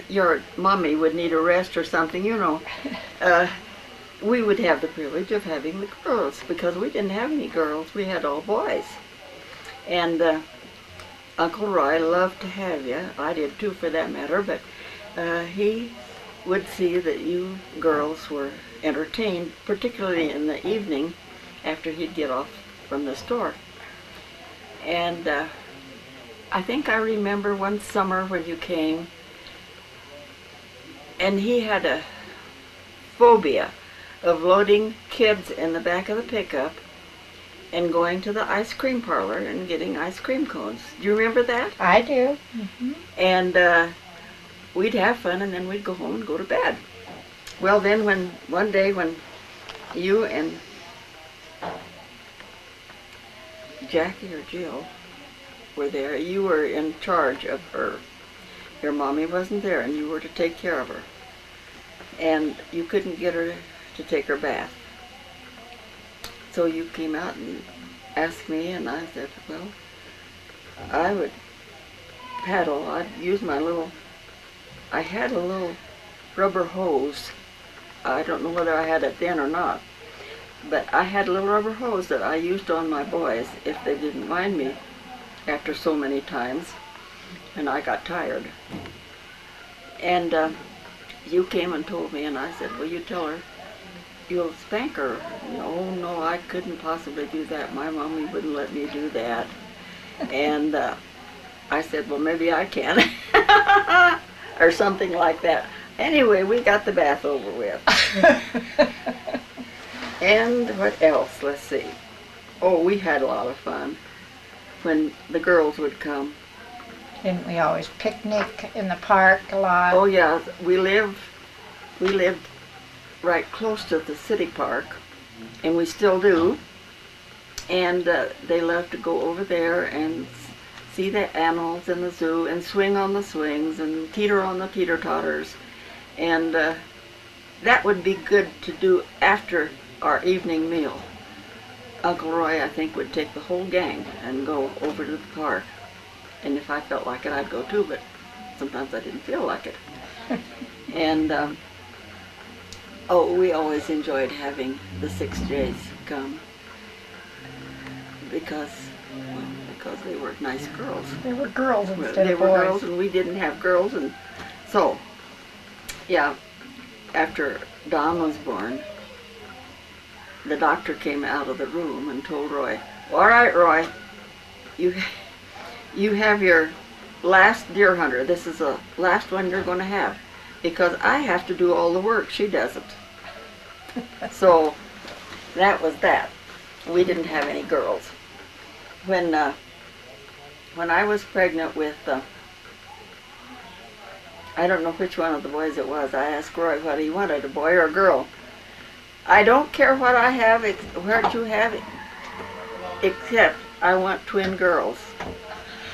your mommy would need a rest or something, we would have the privilege of having the girls because we didn't have any girls. We had all boys. And Uncle Roy loved to have you. I did too, for that matter, but he would see that you girls were entertained, particularly in the evening after he'd get off from the store. And I think I remember one summer when you came, and he had a phobia of loading kids in the back of the pickup and going to the ice cream parlor and getting ice cream cones. Do you remember that? I do. Mm-hmm. And we'd have fun, and then we'd go home and go to bed. Well, then one day when you and Jackie or Jill were there, you were in charge of her. Your mommy wasn't there, and you were to take care of her. And you couldn't get her to take her bath. So you came out and asked me, and I said, well, I would paddle. I'd use I had a little rubber hose. I don't know whether I had it then or not, but I had a little rubber hose that I used on my boys if they didn't mind me after so many times, and I got tired. And you came and told me, and I said, well, you tell her you'll spank her. No, I couldn't possibly do that. My mommy wouldn't let me do that. And I said, well, maybe I can. Or something like that. Anyway, we got the bath over with. And what else? Let's see. Oh, we had a lot of fun when the girls would come. Didn't we always picnic in the park a lot? Oh yeah, we lived right close to the city park, and we still do. And they love to go over there and see the animals in the zoo and swing on the swings and teeter on the teeter-totters. And that would be good to do after our evening meal. Uncle Roy, I think, would take the whole gang and go over to the park. And if I felt like it, I'd go too, but sometimes I didn't feel like it. And we always enjoyed having the 6Js come because they were nice girls. They were girls instead of boys. They were girls, and we didn't have girls, and so, yeah, after Don was born, the doctor came out of the room and told Roy, all right, Roy, you have your last deer hunter. This is the last one you're going to have, because I have to do all the work. She doesn't. So that was that. We didn't have any girls. When I was pregnant with, I don't know which one of the boys it was, I asked Roy what he wanted, a boy or a girl. I don't care what I have, what you have, except I want twin girls.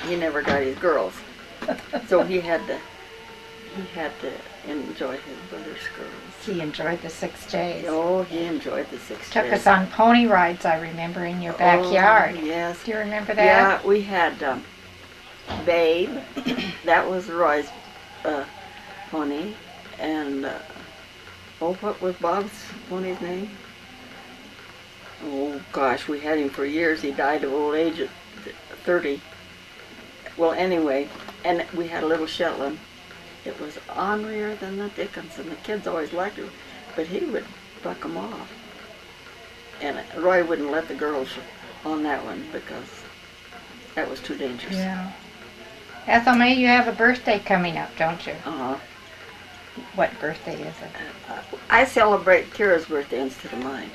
He never got his girls, so he had to enjoy his brother's girls. He enjoyed the 6Js. Oh, he enjoyed the 6Js. Took us on pony rides, I remember, in your backyard. Oh, yes. Do you remember that? Yeah, we had Babe. That was Roy's pony. And, what was Bob's pony's name? Oh, gosh, we had him for years. He died of old age at 30. Well, anyway, and we had a little Shetland. It was ornerier than the dickens, and the kids always liked him, but he would buck them off. And Roy wouldn't let the girls on that one because that was too dangerous. Yeah. Ethel May, you have a birthday coming up, don't you? Uh-huh. What birthday is it? I celebrate Kira's birthday instead of mine.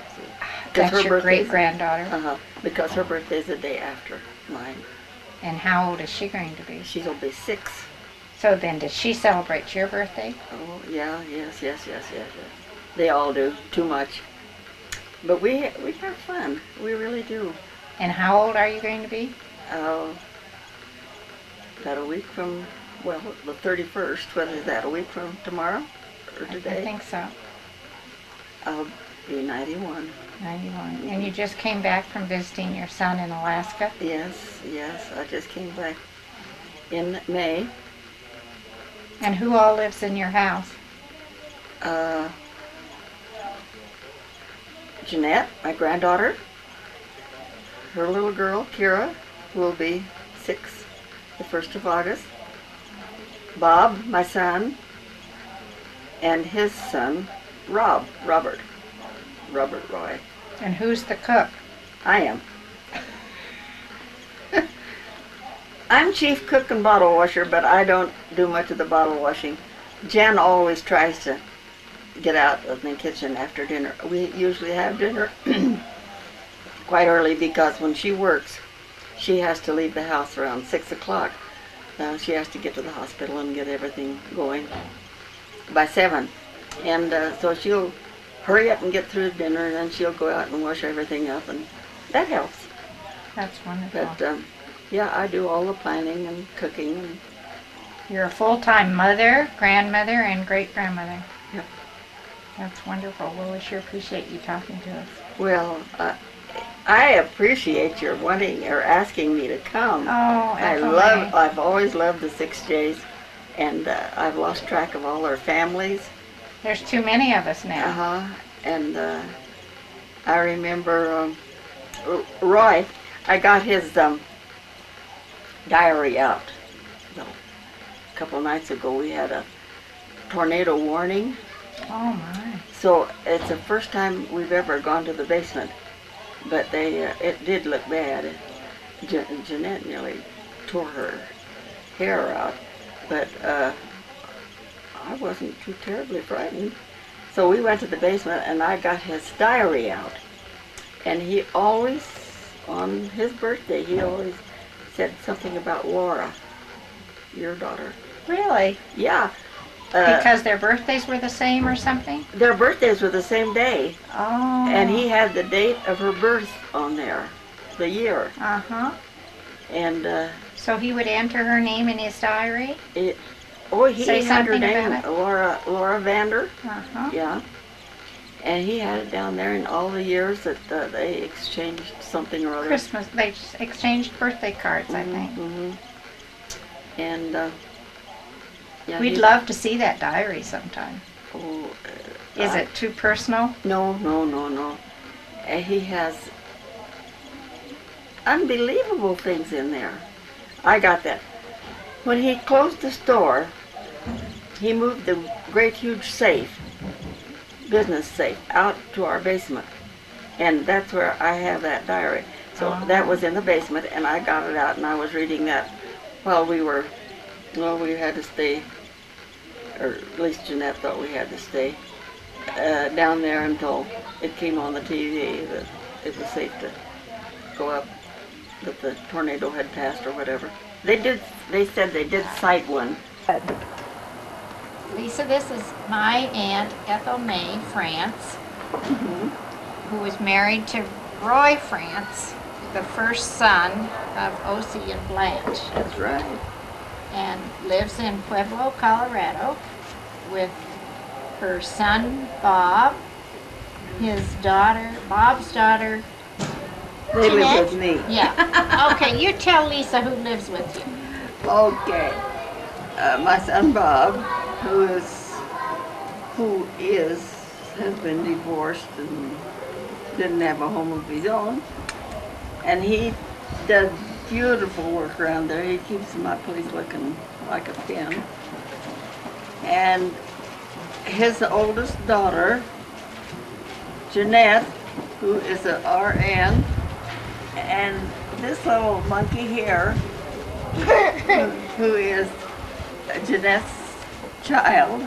That's your great-granddaughter? Uh-huh, because her birthday's the day after mine. And how old is she going to be? She'll be 6. So then, does she celebrate your birthday? Oh, yeah, yes. They all do, too much. But we have fun, we really do. And how old are you going to be? About a week from, well, the 31st, what is that, a week from tomorrow, or today? I think so. I'll be 91. 91. And you just came back from visiting your son in Alaska? Yes, I just came back in May. And who all lives in your house? Jeanette, my granddaughter, her little girl, Kira, who will be 6 the 1st of August, Bob, my son, and his son, Robert Roy. And who's the cook? I am. I'm chief cook and bottle washer, but I don't do much of the bottle washing. Jen always tries to get out of the kitchen after dinner. We usually have dinner quite early because when she works, she has to leave the house around 6 o'clock. She has to get to the hospital and get everything going by 7. And so she'll hurry up and get through dinner, and then she'll go out and wash everything up, and that helps. That's wonderful. But yeah, I do all the planning and cooking. And You're a full-time mother, grandmother, and great-grandmother. Yep. That's wonderful. Well, we sure appreciate you talking to us. Well, I appreciate your wanting or asking me to come. Oh, Ethel May. I've always loved the 6Js, and I've lost track of all their families. There's too many of us now. And I remember Roy. I got his diary out. So, a couple of nights ago, we had a tornado warning. Oh my. So it's the first time we've ever gone to the basement, but it did look bad. Jeanette nearly tore her hair out, but I wasn't too terribly frightened. So we went to the basement, and I got his diary out, and he always, on his birthday, he always said something about Laura, your daughter. Really? Yeah. Because their birthdays were the same or something? Their birthdays were the same day. Oh. And he had the date of her birth on there, the year. Uh-huh. And so he would enter her name in his diary? he Say had her something name, about it? Laura Vander. Uh-huh. Yeah. And he had it down there in all the years that they exchanged something or other. Christmas. They exchanged birthday cards, I think. Mm-hmm. And yeah, We'd love to see that diary sometime. Oh, Is it too personal? No. He has unbelievable things in there. I got that. When he closed the store, he moved the great huge safe, business safe, out to our basement. And that's where I have that diary. So that was in the basement, and I got it out, and I was reading that while we had to stay, or at least Jeanette thought we had to stay down there until it came on the TV that it was safe to go up, that the tornado had passed or whatever. They said they did cite one. Lisa, this is my Aunt Ethel May France, who was married to Roy France, the first son of O.C. and Blanche, That's right. and lives in Pueblo, Colorado, with her son Bob, Bob's daughter. They Jeanette? live with me. Yeah. Okay, you tell Lisa who lives with you. Okay. My son Bob, has been divorced and didn't have a home of his own. And he does beautiful work around there. He keeps my place looking like a pin. And his oldest daughter, Jeanette, who is an RN, and this little monkey here, who is Jeanette's child,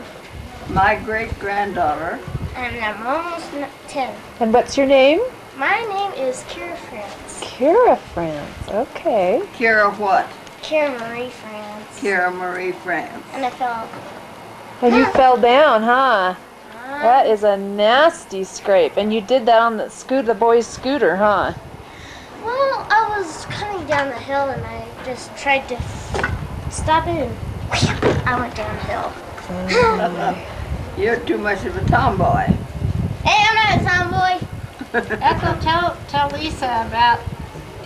my great-granddaughter. And I'm almost 10. And what's your name? My name is Kira France. Kira France. Okay. Kira what? Kira Marie France. Kira Marie France. And I fell. And you fell down, huh? That is a nasty scrape. And you did that on the boy's scooter, huh? Well, I was coming down the hill and I just tried to stop it and I went downhill. You're too much of a tomboy. Hey, I'm not a tomboy. Ethel, tell Lisa about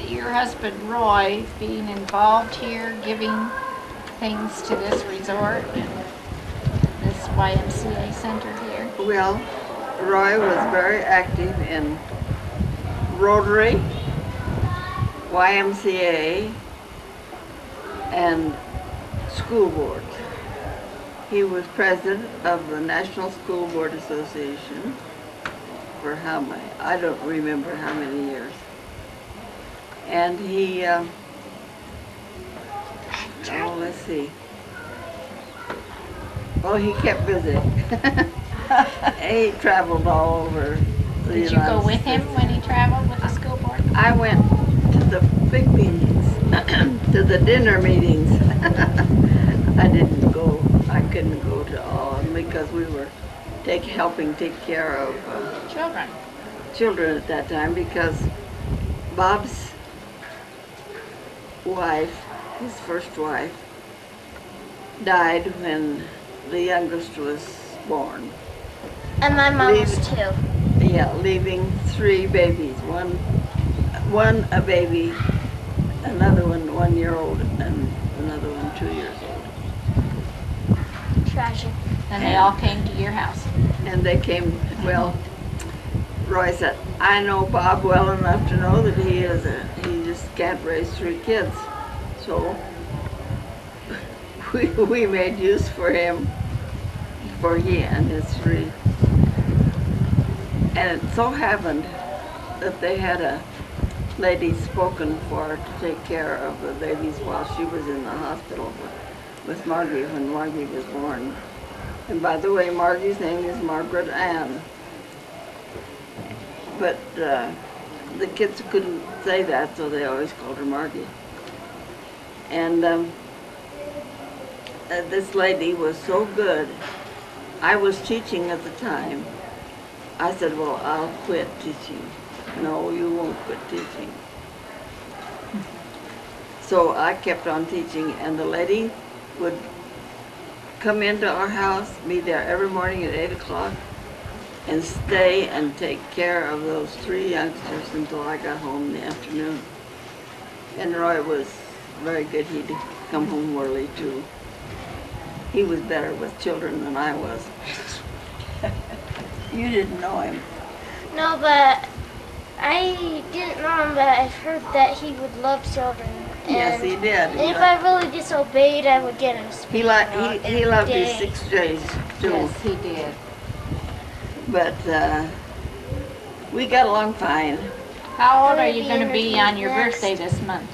your husband Roy being involved here, giving things to this resort. YMCA center here? Well, Roy was very active in Rotary, YMCA, and school boards. He was president of the National School Board Association for how many? I don't remember how many years. And he, oh, let's see. Oh, he kept busy. He traveled all over the Did you go United with him States. when he traveled with the school board? I went to the big meetings, to the dinner meetings. I didn't go, I couldn't go to all of them because we were helping take care of Children. children at that time, because Bob's wife, his first wife, died when the youngest was born. And my mom was too. Yeah, leaving 3 babies. One a baby, another one 1 year old, and another one 2 years old. Tragic. And they all came to your house. And they came, well, Roy said, I know Bob well enough to know that he just can't raise 3 kids. So we made use for him, for he and his 3. And it so happened that they had a lady spoken for to take care of the babies while she was in the hospital with Margie when Margie was born. And by the way, Margie's name is Margaret Ann. But the kids couldn't say that, so they always called her Margie. And this lady was so good. I was teaching at the time. I said, well, I'll quit teaching. No, you won't quit teaching. So I kept on teaching, and the lady would come into our house, be there every morning at 8 o'clock, and stay and take care of those 3 youngsters until I got home in the afternoon. And Roy was very good. He'd come home early too. He was better with children than I was. You didn't know him. No, but I didn't know him, but I've heard that he would love children. Yes, he did. And if I really disobeyed, I would get him a speeding note He loved his every day. 6 days too. Yes, he did. But we got along fine. How old I'm are gonna you be going to be interviewed on your next. birthday this month?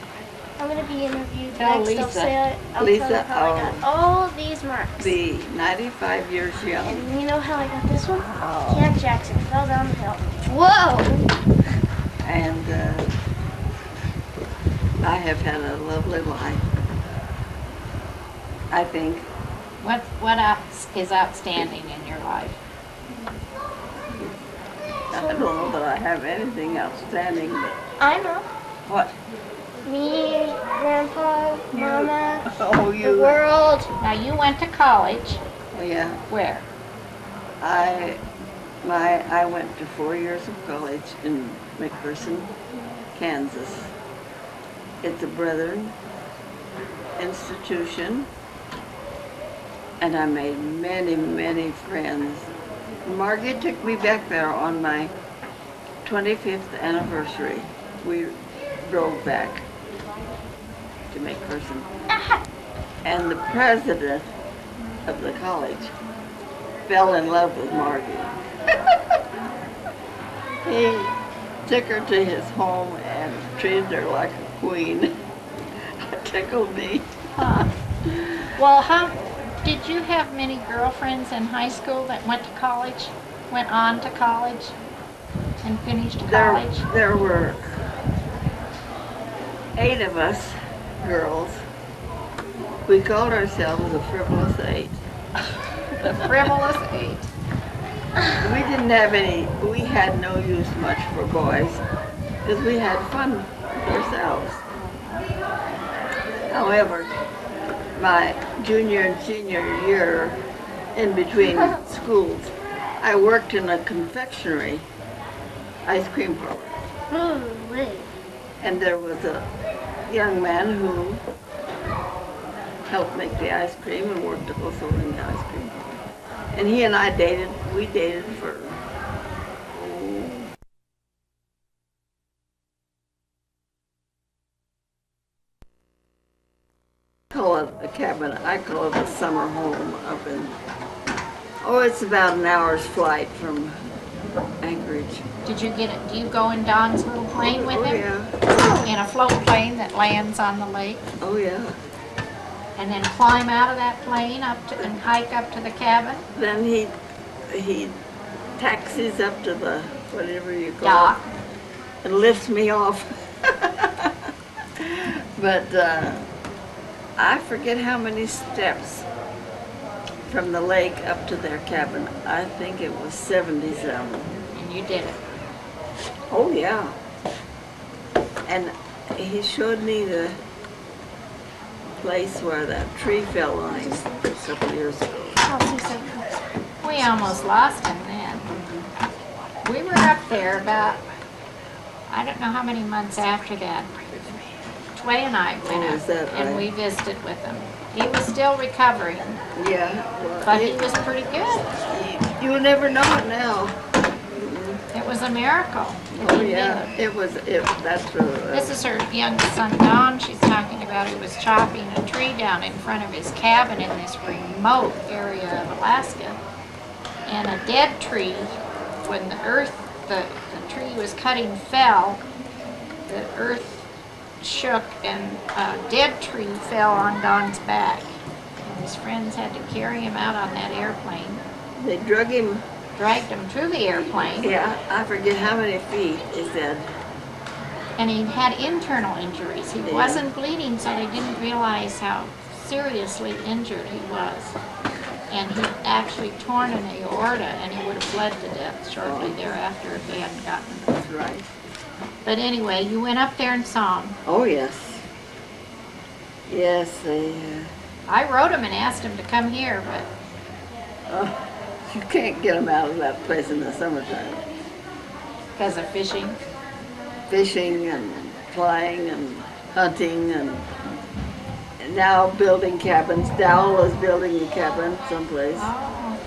I'm going to be interviewed Tell next. Lisa. I'll Lisa, tell them how I got all these marks. Be 95 years young. And you know how I got this one? Oh. Camp Jackson fell down the hill. Whoa! And I have had a lovely life, I think. What else is outstanding in your life? I don't know that I have anything outstanding, but I know. what? Me, Grandpa, Mama, Oh, the you. world. Now, you went to college. Oh, yeah. Where? I went to 4 years of college in McPherson, Kansas. It's a Brethren institution, and I made many, many friends. Margie took me back there on my 25th anniversary. We drove back to McPherson. And the president of the college fell in love with Margie. He took her to his home and treated her like a queen. It tickled me. Huh. Well, did you have many girlfriends in high school that went to college, went on to college, and finished college? There were 8 of us girls. We called ourselves the Frivolous 8. The frivolous 8. We didn't have we had no use much for boys because we had fun with ourselves. However, my junior and senior year, in between schools, I worked in a confectionery ice cream parlor. Holy. And there was a young man who helped make the ice cream and worked also in the ice cream parlor. And he and I dated, we dated for, oh, call it a cabin, I call it a summer home up in, oh, it's about an hour's flight from Anchorage. Did you get it? Do you go in Don's little plane with Oh, him? yeah. In a float plane that lands on the lake? Oh, yeah. And then climb out of that plane up to, and hike up to the cabin? Then he taxis up to the, whatever you call Dock. it, and lifts me off. But I forget how many steps from the lake up to their cabin. I think it was 77. And you did it. Oh, yeah. And he showed me the place where that tree fell on him a couple years ago. We almost lost him then. We were up there about, I don't know how many months after that. Tway and I went Oh, up is that and right? we visited with him. He was still recovering, Yeah. Well, but he was pretty good. you never know it now. It was a miracle that Oh, he yeah. lived. That's This is her young son Don she's talking about. He was chopping a tree down in front of his cabin in this remote area of Alaska. And a dead tree, when the tree was cutting fell, the earth shook and a dead tree fell on Don's back. And his friends had to carry him out on that airplane, they drug him. dragged him to the airplane. Yeah, I forget how many feet he said. And he had internal injuries. He Yeah. wasn't bleeding, so they didn't realize how seriously injured he was. And he actually torn an aorta, and he would have bled to death shortly thereafter if they hadn't gotten him. That's right. But anyway, you went up there and saw him. Oh, yes. Yes, they, I wrote him and asked him to come here, but you can't get them out of that place in the summertime. because of fishing. Fishing and flying and hunting and now building cabins. Dowell is building a cabin someplace. Oh,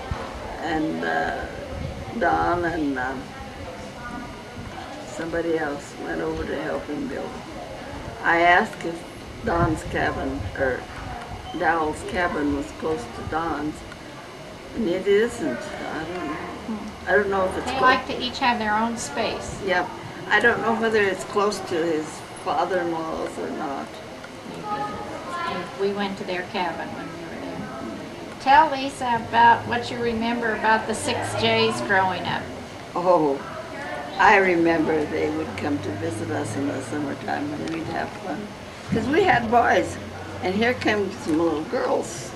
And Don and somebody else went over to help him build. I asked if Don's cabin, or Dowell's cabin was close to Don's, and it isn't. I don't know. I don't know if it's they close. like to each have their own space. Yep. I don't know whether it's close to his father-in-law's or not. And we went to their cabin when we were there. Tell Lisa about what you remember about the 6Js growing up. Oh, I remember they would come to visit us in the summertime and we'd have fun. Because we had boys, and here came some little girls.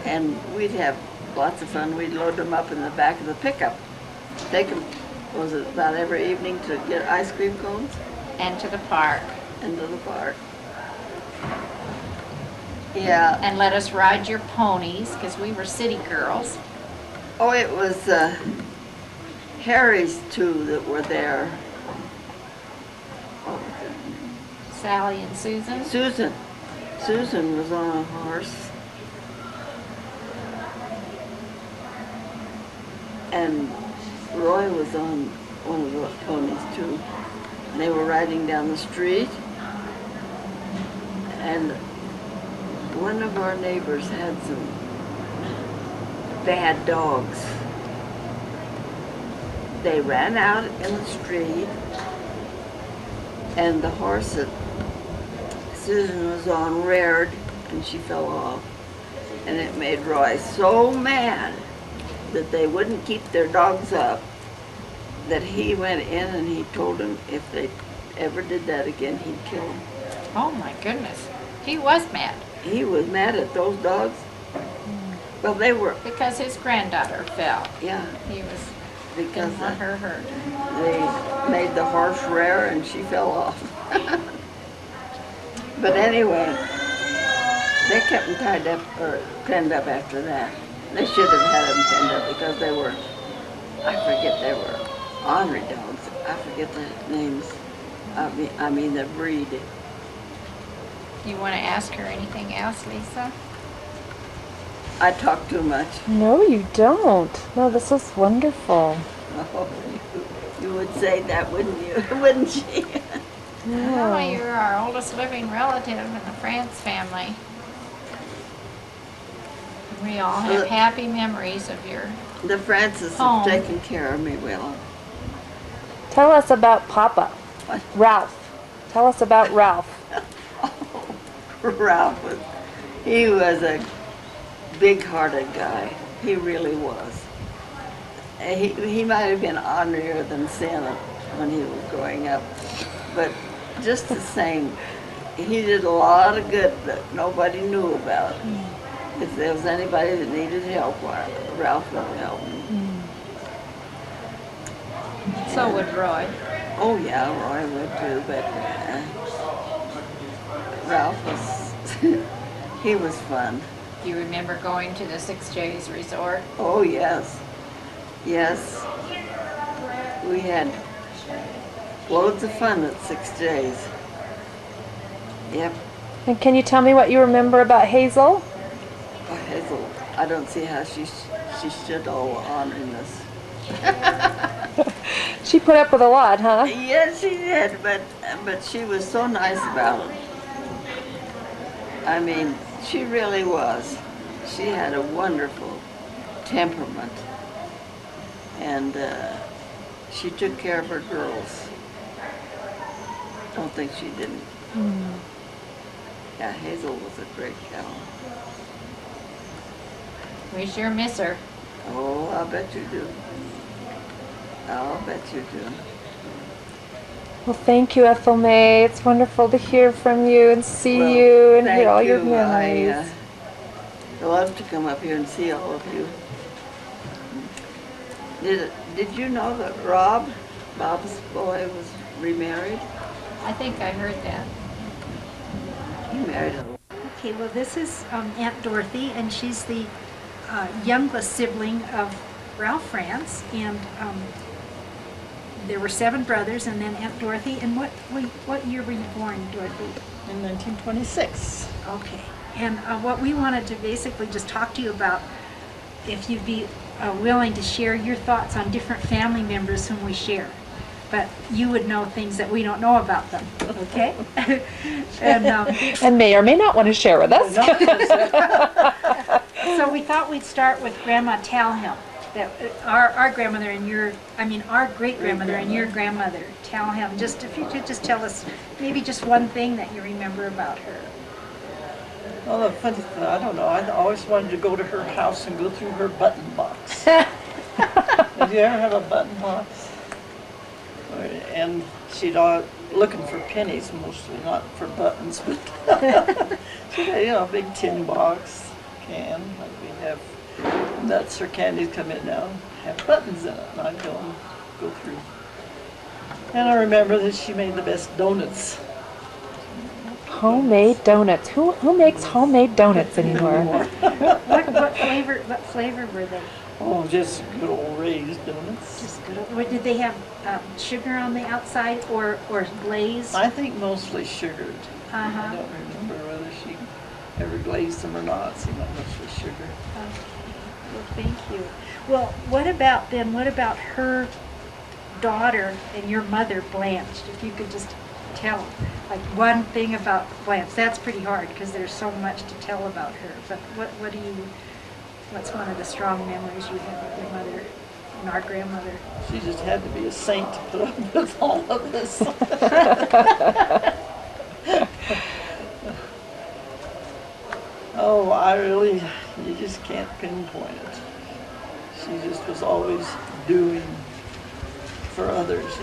And we'd have lots of fun. We'd load them up in the back of the pickup. Take them, was it about every evening to get ice cream cones And to the park. into the park. Yeah. And let us ride your ponies, because we were city girls. Oh, it was Harry's two that were there. Oh, Sally and Susan. Susan was on a horse. And Roy was on one of the ponies too. And they were riding down the street. And one of our neighbors had some bad dogs. They ran out in the street, and the horse that Susan was on reared, and she fell off. And it made Roy so mad that they wouldn't keep their dogs up, that he went in and he told them if they ever did that again, he'd kill them. Oh my goodness. He was mad He was mad at those dogs. Well, they were, because his granddaughter fell. yeah, He was, because didn't want her hurt. they made the horse rear and she fell off. But anyway, they kept them tied up, or penned up after that. They should have had them penned up because they were, I forget, they were ornery dogs. I forget the names. I mean the breed. You want to ask her anything else, Lisa? I talk too much. No, you don't. No, this is wonderful. Oh, you would say that, wouldn't you? Wouldn't you? Oh, you're our oldest living relative in the France family. We all have happy memories of your The Francis home. have taken care of me well. Tell us about Papa. What? Ralph. Tell us about Ralph. Ralph he was a big-hearted guy. He really was. He might have been ornerier than Santa when he was growing up, but just the same, he did a lot of good that nobody knew about. If there was anybody that needed help, Ralph would help him. So would Roy. Oh yeah, Roy would too, but Ralph was, he was fun. Do you remember going to the 6J's resort? Oh yes, yes. We had loads of fun at 6J's. Yep. And can you tell me what you remember about Hazel? Oh, Hazel, I don't see how she stood all honoring us. She put up with a lot, huh? Yes, she did, but she was so nice about it. I mean, she really was. She had a wonderful temperament, and she took care of her girls. Don't think she didn't. Yeah, Hazel was a great gal. We sure miss her. Oh, I'll bet you do. I'll bet you do. Well, thank you, Ethel May. It's wonderful to hear from you and see Well, you and hear thank all your you. memories. I love to come up here and see all of you. Did you know that Bob's boy, was remarried? I think I heard that. He married a Okay, well, this is Aunt Dorothy, and she's the youngest sibling of Ralph France, and there were 7 brothers, and then Aunt Dorothy. And what year were you born, Dorothy? In 1926. Okay, and what we wanted to basically just talk to you about, if you'd be willing to share your thoughts on different family members whom we share. But you would know things that we don't know about them, okay? And may or may not want to share with us. So we thought we'd start with Grandma Talhelm. That our grandmother and our great grandmother and your grandmother Talhelm. Just if you could just tell us maybe just one thing that you remember about her. Well, the funny thing, I don't know, I always wanted to go to her house and go through her button box. Did you ever have a button box? And she'd looking for pennies mostly, not for buttons, but she had, a big tin box can, like we have nuts or candies come in now, have buttons in it, and I'd go through. And I remember that she made the best donuts. Homemade donuts. Who makes homemade donuts anymore? What flavor were they? Oh, just good old raised donuts. Just good. Did they have sugar on the outside or glazed? I think mostly sugared. I Uh-huh. don't remember whether she ever glazed them or not. Seemed like mostly sugar. Well, thank you. Well, what about her daughter and your mother, Blanche? If you could just tell, like, one thing about Blanche. That's pretty hard because there's so much to tell about her. But what's one of the strong memories you have of your mother and our grandmother? She just had to be a saint to put up with all of this. Oh, you just can't pinpoint it. She just was always doing for others,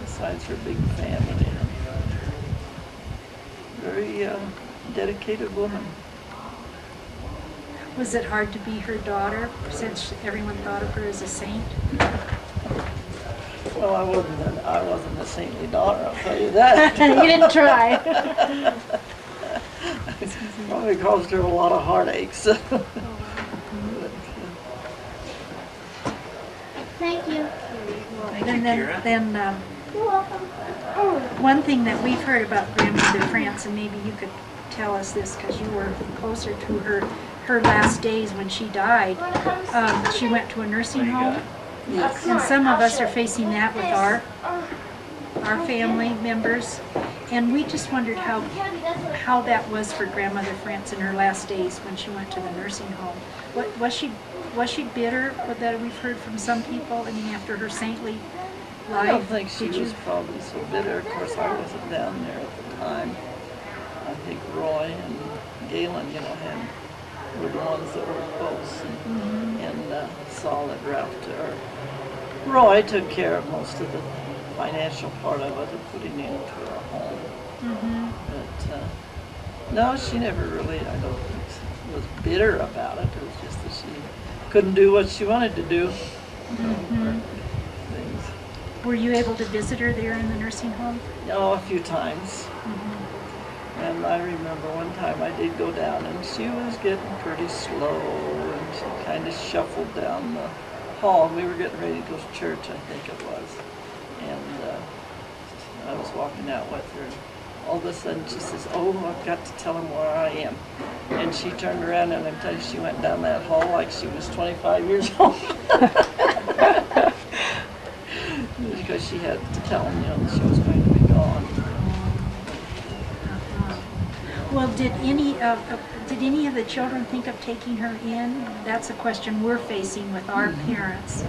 besides her big family. Very dedicated woman. Was it hard to be her daughter since everyone thought of her as a saint? Well, I wasn't a saintly daughter, I'll tell you that. You didn't try. Probably caused her a lot of heartaches. Thank you. Then You're welcome. one thing that we've heard about Grandmother France, and maybe you could tell us this because you were closer to her her last days when she died, she went to a nursing home. And some of us are facing that with our family members. And we just wondered how that was for Grandmother France in her last days when she went to the nursing home. Was she bitter that we've heard from some people? I mean, after her saintly life? I don't think she did was you? probably so bitter. Of course, I wasn't down there at the time. I think Roy and Galen, were the ones that were close and saw that Ralph to her. Roy took care of most of the financial part of it, of putting it into a home. But no, she never really, I don't think, was bitter about it. It was just that she couldn't do what she wanted to do. Things. Were you able to visit her there in the nursing home? Oh, a few times. And I remember one time I did go down and she was getting pretty slow and she kind of shuffled down the hall. We were getting ready to go to church, I think it was. And I was walking out with her. And all of a sudden she says, "Oh, I've got to tell him where I am." And she turned around and I'm telling you, she went down that hall like she was 25 years old. Because she had to tell him, that she was going to be gone. Well, did any of the children think of taking her in? That's a question we're facing with our parents.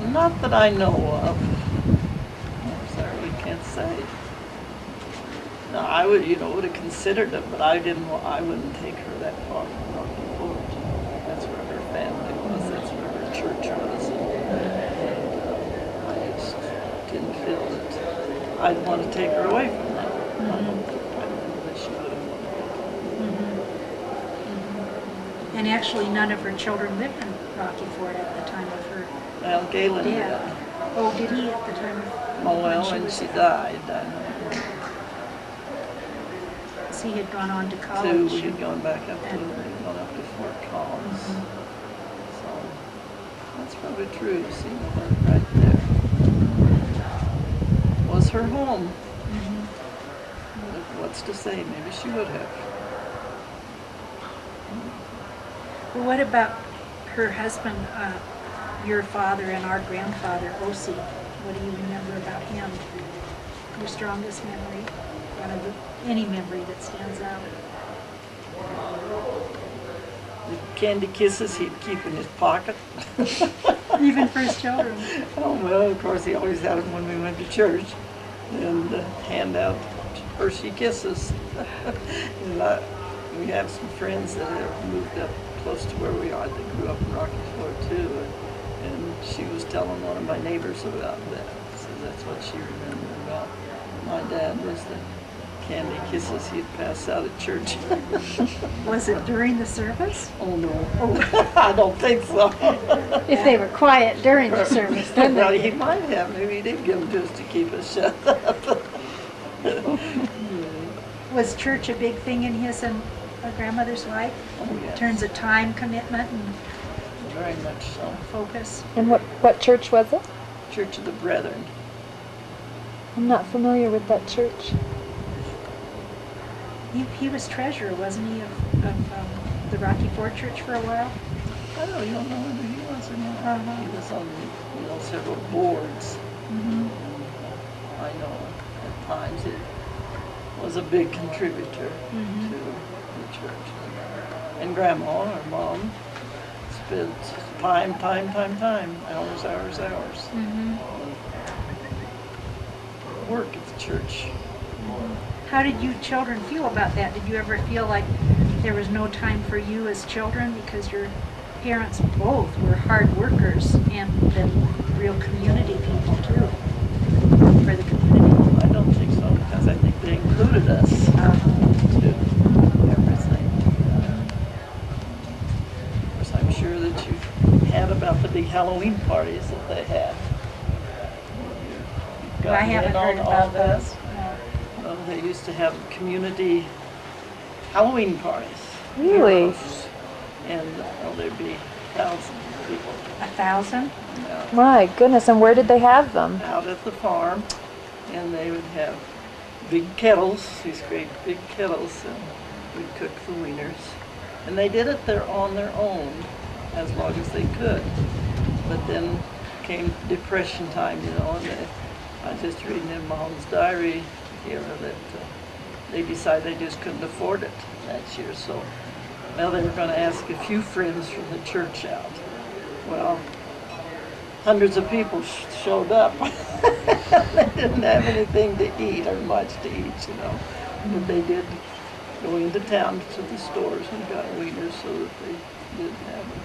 Not that I know of. I really can't say. No, I would have considered it, but I wouldn't take her that far from Rocky Ford. That's where her family was. That's where her church was. And I just didn't feel that I'd want to take her away from that. I don't know that she would have wanted to. And actually, none of her children lived in Rocky Ford at the time of her Well, Galen did. death. Oh, did he at the time of Oh, well, when when was she died, I know. he had gone on to Too, college. we had gone back up to, Fort Collins. So, that's probably true, see, right there. Was her home. What's to say, maybe she would have. Well, what about her husband, your father and our grandfather, Osi? What do you remember about him? Your strongest memory? Any memory that stands out? The candy kisses he'd keep in his pocket. Even for his children? Oh, well, of course, he always had them when we went to church. And hand out Hershey kisses. And we have some friends that have moved up close to where we are. They grew up in Rocky Ford, too. And she was telling one of my neighbors about that. So that's what she remembered about my dad, was the candy kisses he'd pass out at church. Was it during the service? Oh, no. I don't think so. If they were quiet during the service, then Well, they he did. might have. Maybe he did give them to us to keep us shut up. Was church a big thing in his and grandmother's life? Oh, In yes. terms of time commitment and Very much so. focus? And what church was it? Church of the Brethren. I'm not familiar with that church. He was treasurer, wasn't he, of the Rocky Ford Church for a while? I don't know whether he was or not. He was on several boards. I know at times it was a big contributor to the church. And Grandma, our mom, spent time, hours. Work at the church. How did you children feel about that? Did you ever feel like there was no time for you as children because your parents both were hard workers and then real community people too, for the community? I don't think so, because I think they included us to everything. Of course, I'm sure that you had about the big Halloween parties that they had. Well, I haven't heard about those. Well, they used to have community Halloween parties. Really? And there'd be thousands of people 1,000? My goodness, and where did they have them? out at the farm, and they would have big kettles, these great big kettles, and we'd cook the wieners. And they did it on their own as long as they could. But then came depression time, you know, and I was just reading in Mom's diary here that they decided they just couldn't afford it that year. So now they were going to ask a few friends from the church out. Well, hundreds of people showed up. They didn't have anything to eat or much to eat, you know. But they did go into town to the stores and got wieners so that they did have it.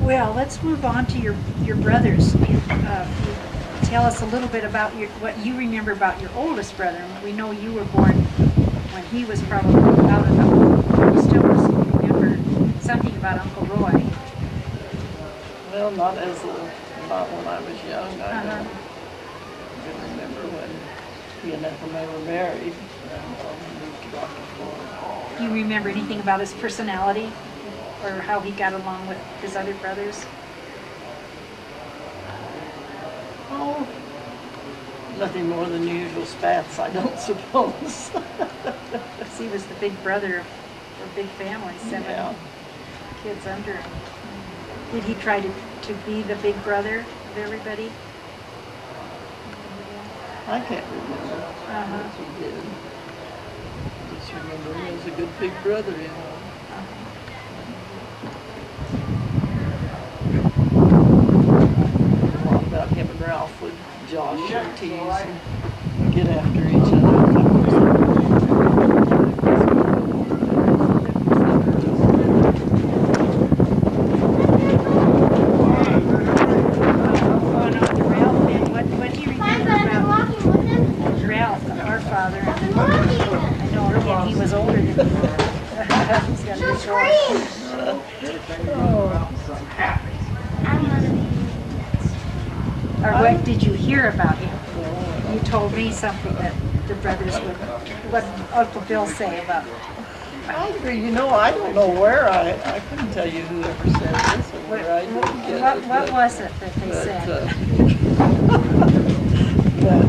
Well, let's move on to your brothers. Tell us a little bit about what you remember about your oldest brother. We know you were born when he was probably out of the home. You still remember something about Uncle Roy. Well, not when I was young. I don't remember when he and Ethel May were married. Moved to Rocky. Do you remember anything about his personality or how he got along with his other brothers? Oh, nothing more than the usual spats, I don't suppose. He was the big brother of a big family, 7 Yeah. kids under him. Did he try to be the big brother of everybody? I can't remember what he did. I just remember he was a good big brother, you know. A lot about him and Ralph would josh and tease and get after each other. Or what did you hear about him? You told me something that the brothers would, what Uncle Bill say about him. You know, I don't know where I couldn't tell you who ever said this or where I did get it. What was it that they said? That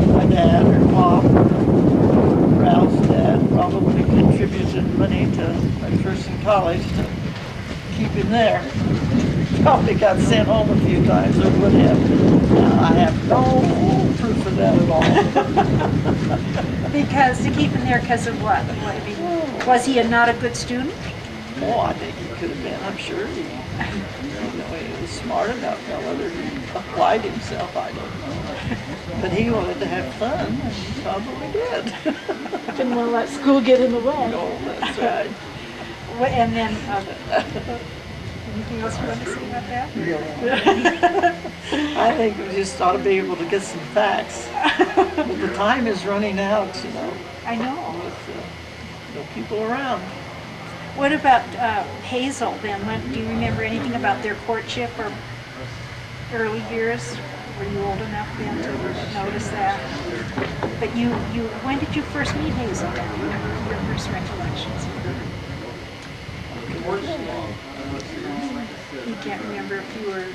my dad or Mom, Ralph's dad, probably contributed money to McPherson College to keep him there. Probably got sent home a few times or whatever. I have no proof of that at all. Because to keep him there because of what? I mean, was he not a good student? Oh, I think he could have been. I'm sure he was smart enough. Now whether he applied himself, I don't know. But he wanted to have fun, and he probably did. Didn't want to let school get in the way. No, that's right. And then, anything else you want to say about that? I think we just ought to be able to get some facts. But the time is running out, you know. I know. With no people around. What about Hazel then? Do you remember anything about their courtship or early years? Were you old enough then to notice that? But when did you first meet Hazel then? Your first recollections? You can't remember if you were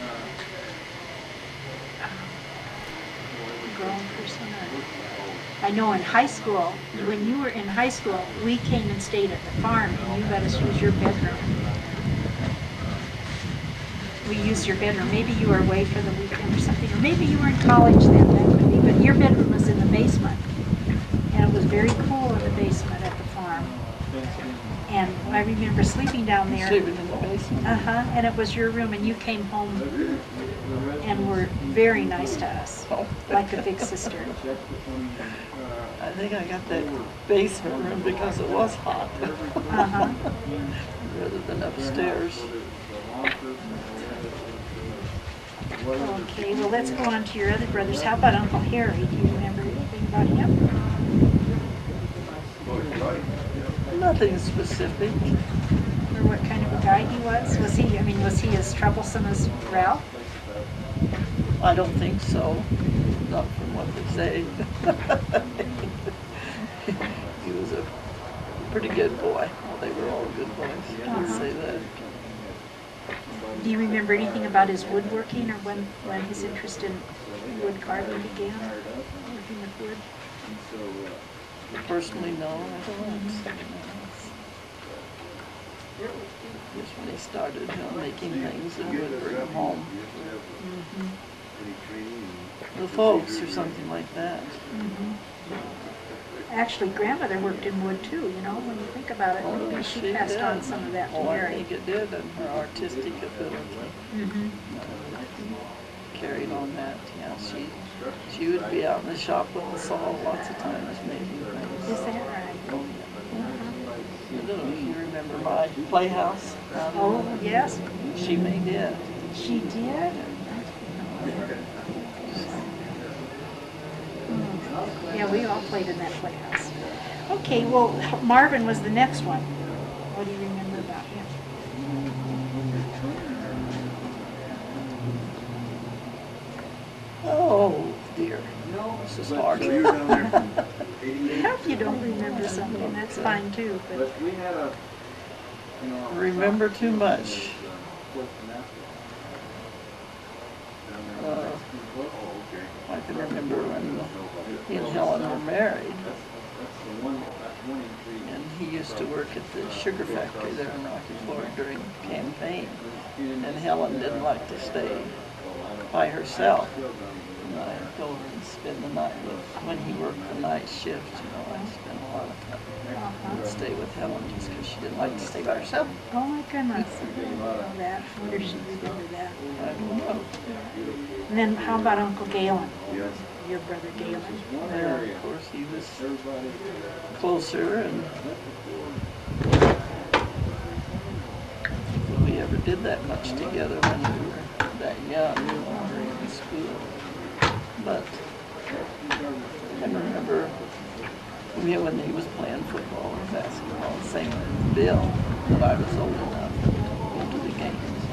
a grown person or... I know in high school, when you were in high school, we came and stayed at the farm and you let us use your bedroom. We used your bedroom. Maybe you were away for the weekend or something, or maybe you were in college then, that could be, but your bedroom was in the basement. And it was very cool in the basement at the farm. And I remember sleeping down there. Sleeping in the basement. And it was your room and you came home and were very nice to us, like a big sister. I think I got that basement room because it was hot. Rather than upstairs. Okay, well let's go on to your other brothers. How about Uncle Harry? Do you remember anything about him? Nothing specific. Or what kind of a guy he was? Was he as troublesome as Ralph? I don't think so. Not from what they say. He was a pretty good boy. Well, they were all good boys. I would say that. Do you remember anything about his woodworking or when his interest in wood carving began? Working with wood? Personally, no, I don't. Just when they started making things and would bring them home. The folks or something like that. Actually, grandmother worked in wood too, you know, when you think about it. Maybe she passed on some of that to I Mary. think it did, and her artistic ability carried on that. Yeah, she would be out in the shop with the saw lots of times making things. Is that right? I don't know if you remember my playhouse. Oh, yes, She made it. she did. Yeah, we all played in that playhouse. Okay, well, Marvin was the next one. What do you remember about him? Oh dear, this is hard. If you don't remember something, that's fine too, but Remember too much. I can remember when he and Helen were married, and he used to work at the sugar factory there in Rocky Ford during the campaign, and Helen didn't like to stay by herself. And I'd go over and spend the night when he worked the night shift, you know, I'd spend a lot of time. I'd stay with Helen just because she didn't like to stay by herself. oh my goodness, I didn't know that. I wonder if she remembered that. I don't know. And then how about Uncle Galen? Your brother Galen? There, of course, he was closer, and we ever did that much together when we were that young, you know, in school. But I remember when he was playing football or basketball and saying to Bill that I was old enough to go to the games.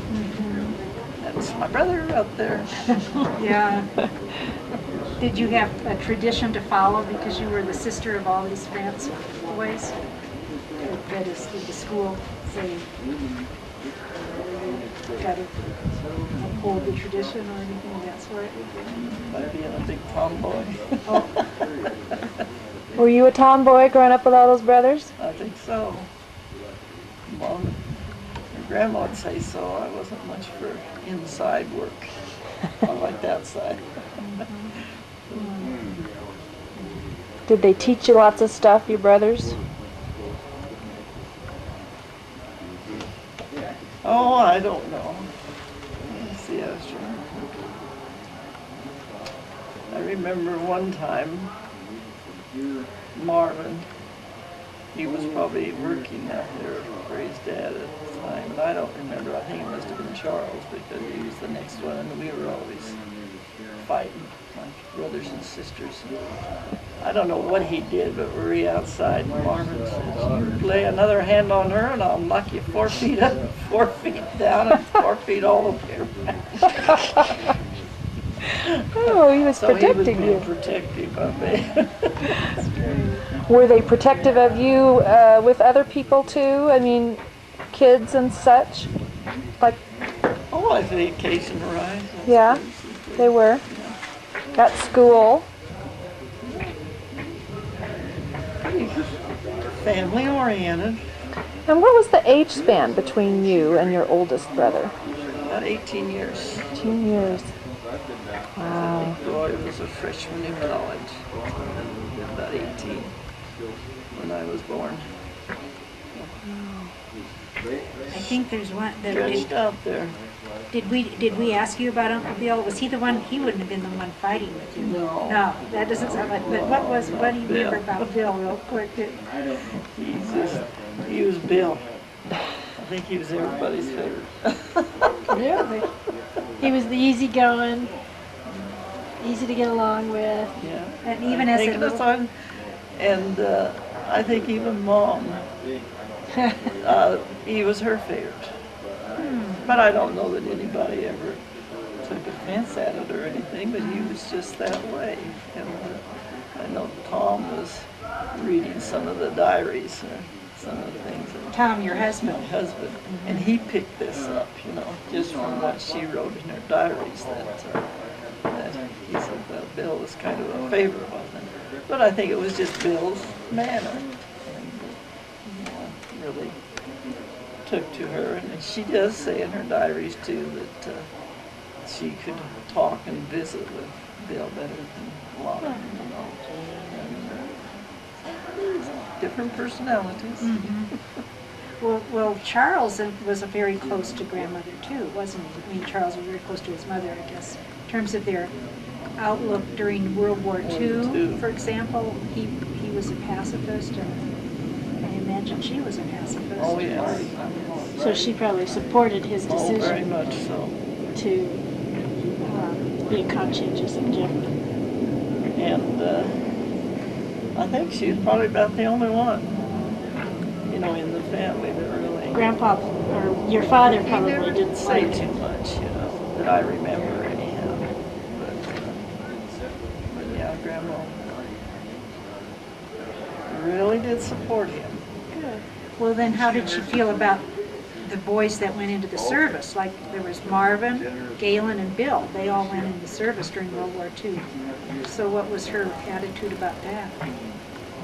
That's my brother out there. Yeah. Did you have a tradition to follow because you were the sister of all these France boys? That is, did the school say, got to uphold the tradition or anything of that sort? By being a big tomboy. Were you a tomboy growing up with all those brothers? I think so. Mom and Grandma would say so. I wasn't much for inside work. I liked outside. Did they teach you lots of stuff, your brothers? Oh, I don't know. Let's see, I remember one time Marvin, he was probably working out there for his dad at the time, and I don't remember. I think it must have been Charles because he was the next one, and we were always fighting like brothers and sisters. I don't know what he did, but we were outside, and Marvin says, "You lay another hand on her, and I'll knock you 4 feet up, 4 feet down, and 4 feet all the way around." Oh, he was So protecting he you. was being protective of me. Were they protective of you with other people too? I mean, kids and such? Like, Oh, I the occasion arise. yeah, they were. At school. Family oriented. And what was the age span between you and your oldest brother? About 18 years. 18 years. Wow. Roy was a freshman in college. About 18 when I was born. I think there's one. Stretched out there. Did we ask you about Uncle Bill? Was he the one? He wouldn't have been the one fighting with you. No. No, that doesn't sound like. But what do you remember about Bill, real quick? He was Bill. I think he was everybody's favorite. Really? He was the easygoing, easy to get along with. Yeah. And even as a Thinking of little, son, and I think even Mom, he was her favorite. But I don't know that anybody ever took offense at it or anything, but he was just that way. And I know Tom was reading some of the diaries or some of the things that Tom, your husband. my husband, and he picked this up, you know, just from what she wrote in her diaries that he said that Bill was kind of a favorite of him. But I think it was just Bill's manner. And, really took to her, and she does say in her diaries too that she could talk and visit with Bill better than a lot of them, you know. And, different personalities. Well, Charles was very close to grandmother too, wasn't he? I mean, Charles was very close to his mother, I guess, in terms of their outlook during World War II, for example. He was a pacifist, and I imagine she was a pacifist. Oh, yes. So she probably supported his Oh, very decision much so. to be a conscientious objector. And I think she was probably about the only one, you know, in the family that really Grandpa, or your father he probably never didn't say like too it. much, you know, that I remember anyhow. But yeah, Grandma really did support him. Good. Well, then how did she feel about the boys that went into the service? Like there was Marvin, Galen, and Bill. They all went into service during World War II. So what was her attitude about that?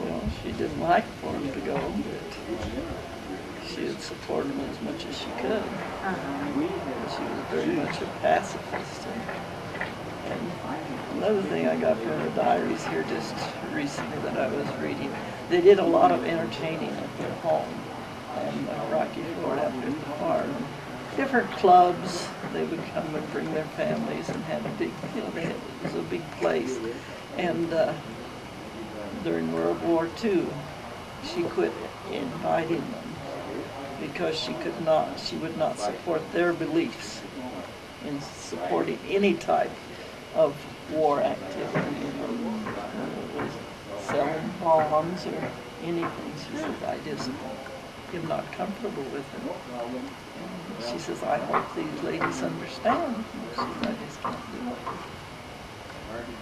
Well, she didn't like for him to go, but she would support him as much as she could. She was very much a pacifist. And another thing I got from her diaries here just recently that I was reading, they did a lot of entertaining at their home on Rocky Ford up at the farm. Different clubs, they would come and bring their families and have a big, you know, it was a big place. And during World War II, she quit inviting them because she would not support their beliefs in supporting any type of war activity, you know, whether it was selling bombs or anything. She says, I just am not comfortable with it. And she says, I hope these ladies understand. She says, I just can't do it.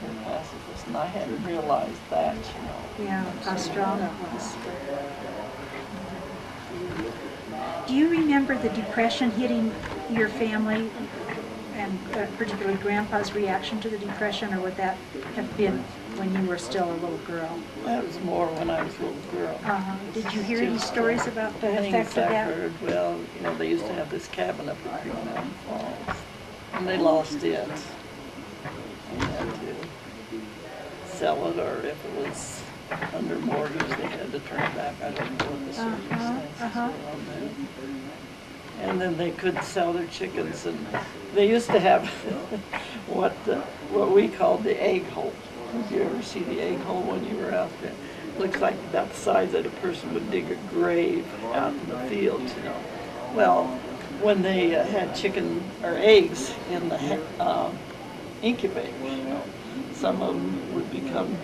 They're pacifists, and I hadn't realized that, you know. Yeah, how strong it was. Do you remember the Depression hitting your family, and particularly Grandpa's reaction to the Depression, or would that have been when you were still a little girl? That was more when I was a little girl. Did you hear any stories about the effect of I that? heard, well, you know, they used to have this cabin up at Green Mountain Falls, and they lost it. And had to sell it, or if it was under mortgage, they had to turn it back. I don't know what the circumstances were on that. And then they couldn't sell their chickens, and they used to have what we called the egg hole. Did you ever see the egg hole when you were out there? It looks like about the size that a person would dig a grave out in the fields, you know. Well, when they had chicken or eggs in the incubators, you know, some of them would become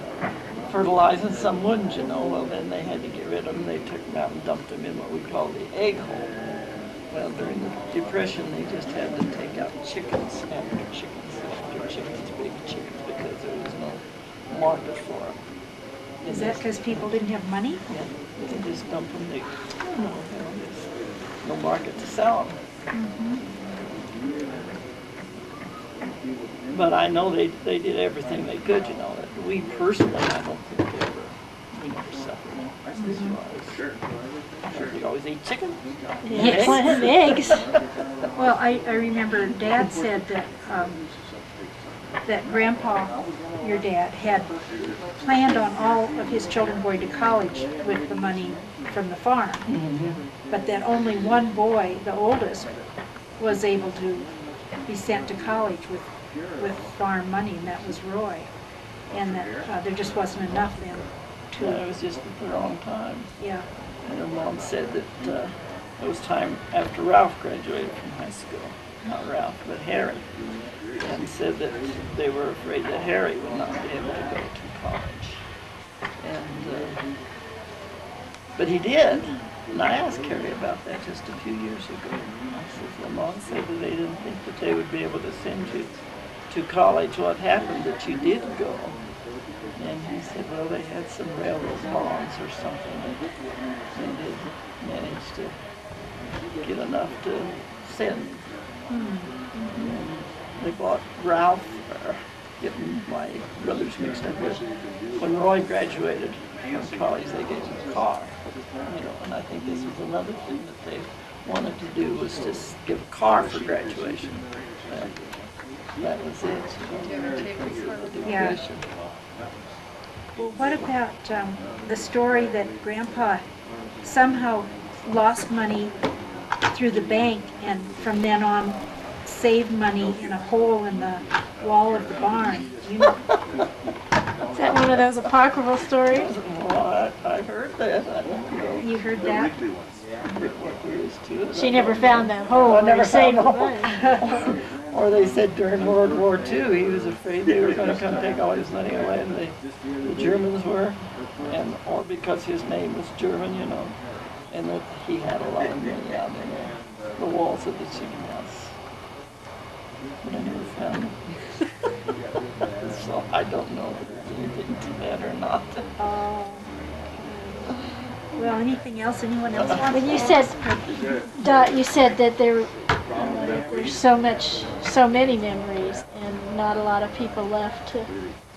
fertilized and some wouldn't, you know. Well, then they had to get rid of them. They took them out and dumped them in what we call the egg hole. Well, during the Depression, they just had to take out chickens after chickens, baby chickens, because there was no market for them. Is that because people didn't have money? Yeah, they just dumped them. There's no market to sell them. But I know they did everything they could, you know. We personally, I don't think we never suffered. You always eat chicken? Yes. And eggs. Well, I remember Dad said that that Grandpa, your dad, had planned on all of his children going to college with the money from the farm. But that only one boy, the oldest, was able to be sent to college with farm money, and that was Roy. And that there just wasn't enough then to... Yeah, it was just at the wrong time. Yeah. And her mom said that it was time after Ralph graduated from high school. Not Ralph, but Harry. And said that they were afraid that Harry would not be able to go to college. And, but he did. And I asked Harry about that just a few years ago. I said, well, Mom said that they didn't think that they would be able to send you to college. What happened that you did go? And he said, well, they had some railroad bonds or something. They did manage to get enough to send. And they bought Ralph, getting my brothers mixed up with. When Roy graduated, in college they gave him a car, and I think this was another thing that they wanted to do was just give a car for graduation. That was it. Yeah. Well, what about the story that Grandpa somehow lost money through the bank and from then on saved money in a hole in the wall of the barn? You know, Is that one of those apocryphal stories? Well, I heard that. I don't know you heard that? what there is to it. She never found that hole I where never he saved the found money. Or they said during World War II he was afraid they were going to come take all his money away, and the Germans were, or because his name was German, and that he had a lot of money out in the walls of the chicken house. But I never found it. So I don't know if there's anything to that or not. Oh. Well, anything else? Anyone else want But to you add? said, Dot, you said that there's so many memories, and not a lot of people left to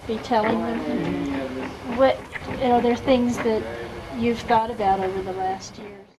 be telling them. What, are there things that you've thought about over the last year?